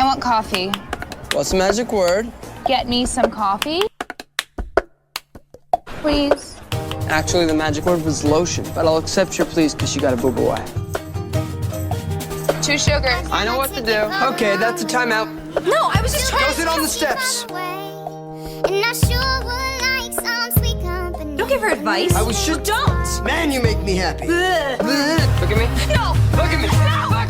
want coffee. What's the magic word? Get me some coffee. Please. Actually, the magic word was lotion, but I'll accept your please because you got a boob away. 2 sugars. I know what to do. Okay, that's a timeout. No, I was just trying Go sit on the steps. Don't give her advice. I was just... Don't. Man, you make me happy. Look at me. No. Look at me. Look